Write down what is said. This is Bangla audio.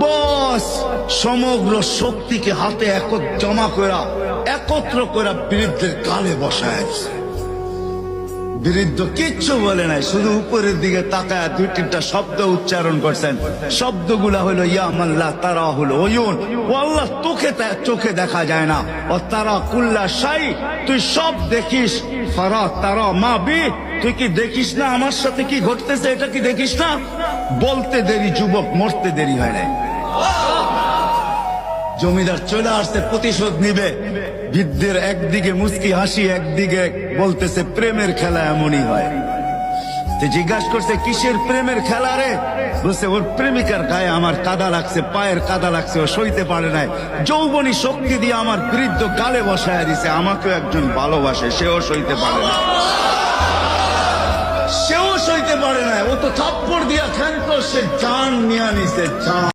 বস সমগ্র শক্তিকে হাতে একত্র করা বৃদ্ধের গালে বসায় দিছে। বৃদ্ধ কিচ্ছু বলে নাই, শুধু উপরের দিকে তাকায় দুই তিনটা শব্দ উচ্চারণ করছেন। শব্দগুলা হলো ইয়া মাল্লাহ তারা হলো ওয়ুন, ও আল্লাহ চোখে দেখা যায় না, ও তারা কুল্লা শাই, তুই সব দেখিস, ফারা তারা মা বি, তুই কি দেখিস না আমার সাথে কি ঘটতেছে, এটা কি দেখিস না? বলতে দেরি যুবক, মরতে দেরি হয় নাই। জমিদার চলে আসছে, প্রতিশোধ নিবে। বৃদ্ধের একদিকে মুস্কি হাসি, একদিকে বলতেছে প্রেমের খেলা এমনই হয়। জিজ্ঞাসা করছে কিসের প্রেমের খেলা রে? বলছে ওর প্রেমিকার গায়ে আমার কাদা লাগছে, পায়ের কাদা লাগছে, ও সইতে পারে নাই। যৌবনী শক্তি দিয়ে আমার বৃদ্ধ গালে বসায় দিছে। আমাকেও একজন ভালোবাসে, সেও সইতে পারে না, সেও সইতে পারে না। ও তো থাপ্পড় দিয়া ক্ষান্ত, সে জান নিয়ে নিছে জান।